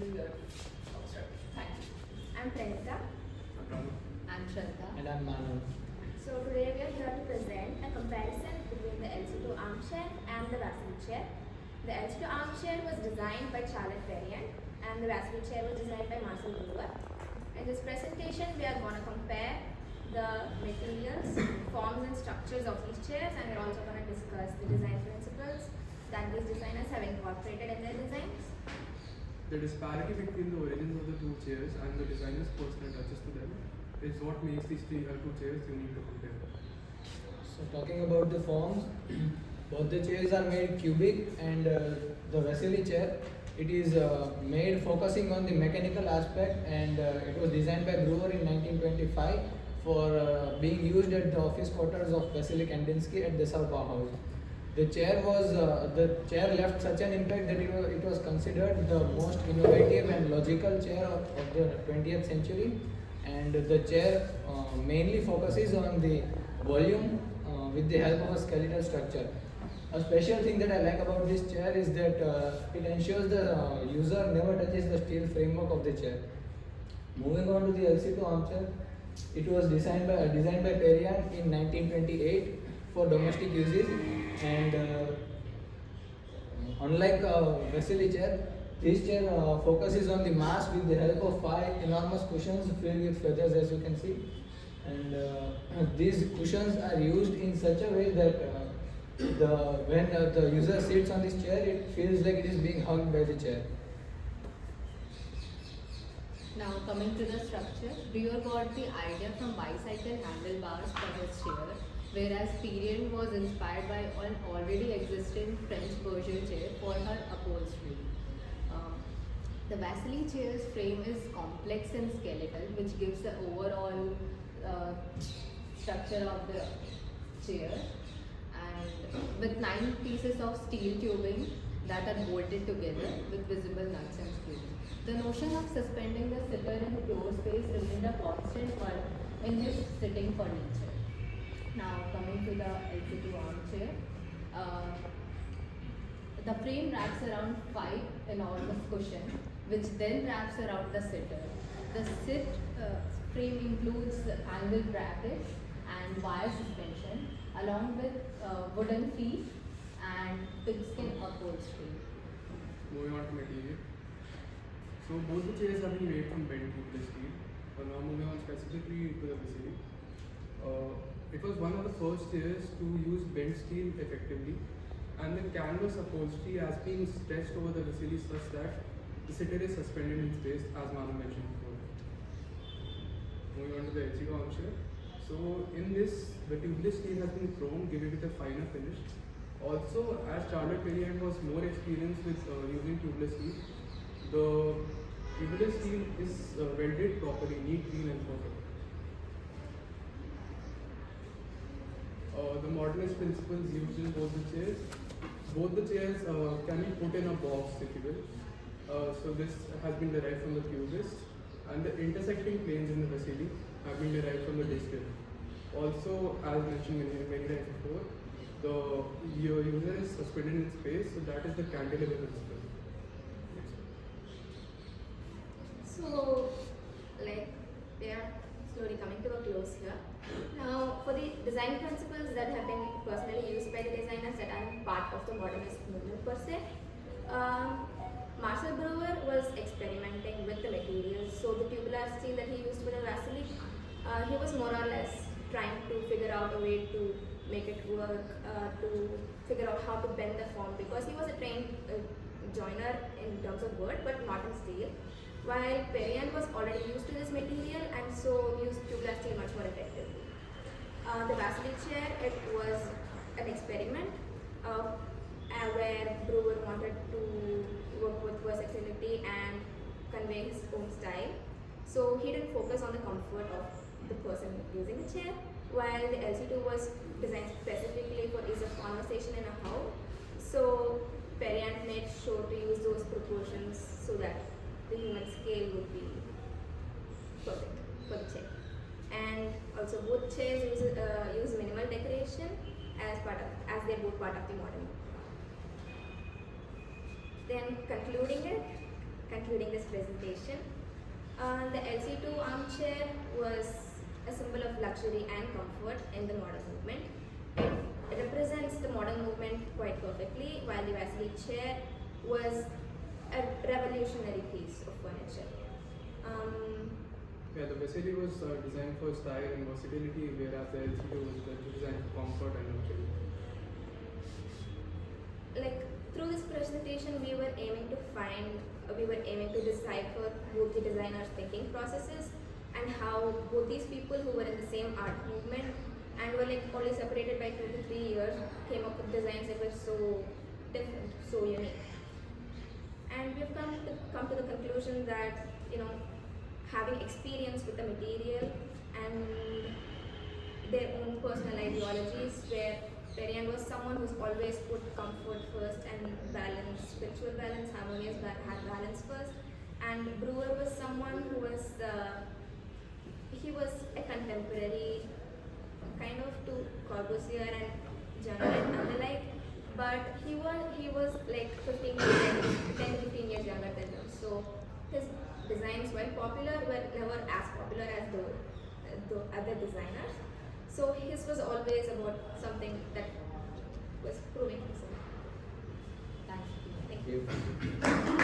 Thank you. I'm Pranita. I'm Shraddha. And I'm Manu. So today we are here to present a comparison between the LC2 armchair and the Wassily chair. The LC2 armchair was designed by Charlotte Perriand and the Wassily chair was designed by Marcel Brewer. In this presentation we are going to compare the materials, forms and structures of these chairs, and we're also going to discuss the design principles that these designers have incorporated in their designs. The disparity between the origins of the two chairs and the designer's personal touches to them is what makes these two chairs unique to compare. So talking about the forms, both the chairs are made cubic, and the Wassily chair, it is made focusing on the mechanical aspect, and it was designed by Brewer in 1925 for being used at the office quarters of Wassily Kandinsky at Dessau Bauhaus. The chair left such an impact that it was considered the most innovative and logical chair of the 20th century, and the chair mainly focuses on the volume with the help of a skeletal structure. A special thing that I like about this chair is that it ensures the user never touches the steel framework of the chair. Moving on to the LC2 armchair, it was designed by Perriand in 1928 for domestic uses, and unlike Wassily chair, this chair focuses on the mass with the help of 5 enormous cushions filled with feathers, as you can see, and these cushions are used in such a way that when the user sits on this chair, it feels like it is being hugged by the chair. Now coming to the structure, Brewer got the idea from bicycle handlebars for his chair, whereas Perriand was inspired by an already existing French Persian chair for her upholstery. The Wassily chair's frame is complex and skeletal, which gives the overall structure of the chair, and with 9 pieces of steel tubing that are bolted together with visible nuts and screws. The notion of suspending the sitter in floor space remained a constant one in his sitting furniture. Now coming to the LC2 armchair, the frame wraps around 5 enormous cushions, which then wraps around the sitter. The frame includes angled brackets and wire suspension, along with wooden feet and pigskin upholstery. Moving on to material. So both the chairs have been made from bent tubeless steel. Now moving on specifically to the Wassily. It was one of the first chairs to use bent steel effectively, and the canvas upholstery has been stretched over the Wassily such that the sitter is suspended in space, as Manu mentioned before. Moving on to the LC2 armchair. So in this, the tubeless steel has been thrown, giving it a finer finish. Also, as Charlotte Perriand was more experienced with using tubeless steel, the tubeless steel is welded properly, neat, clean and perfect. The modernist principles used in both the chairs. Both the chairs can be put in a box, if you will. So this has been derived from the cubist, and the intersecting planes in the Wassily have been derived from the distal. Also, as mentioned many times before, the user is suspended in space, so that is the cantilever principle. So, we are slowly coming to a close here. Now, for the design principles that have been personally used by the designers that are part of the modernist movement per se, Marcel Brewer was experimenting with the materials. So the tubular steel that he used for the Wassily, he was more or less trying to figure out a way to make it work, to figure out how to bend the form, because he was a trained joiner in terms of wood but not in steel, while Perriand was already used to this material and so used tubular steel much more effectively. The Wassily chair, it was an experiment where Brewer wanted to work with versatility and convey his own style. So he didn't focus on the comfort of the person using the chair, while the LC2 was designed specifically for ease of conversation in a house. So Perriand made sure to use those proportions so that the human scale would be perfect for the chair. And also both chairs use minimal decoration as they're both part of the modern. Then concluding it, concluding this presentation. The LC2 armchair was a symbol of luxury and comfort in the modern movement. It represents the modern movement quite perfectly, while the Wassily chair was a revolutionary piece of furniture. Yeah, the Wassily was designed for style and versatility, whereas the LC2 was designed for comfort and luxury. Like through this presentation, we were aiming to decipher both the designers' thinking processes and how both these people who were in the same art movement and were like only separated by 2 to 3 years came up with designs that were so different, so unique. And we've come to the conclusion that having experience with the material and their own personal ideologies, where Perian was someone who's always put comfort first and balance, spiritual balance, harmonious balance first, and Brewer was someone who was he was a contemporary kind of to Corbusier and Journal and the like, but he was like 10 to 15 years younger than them. So his designs, while popular, were never as popular as the other designers. So his was always about something that was proving himself. Thank you. Thank you. Thank you.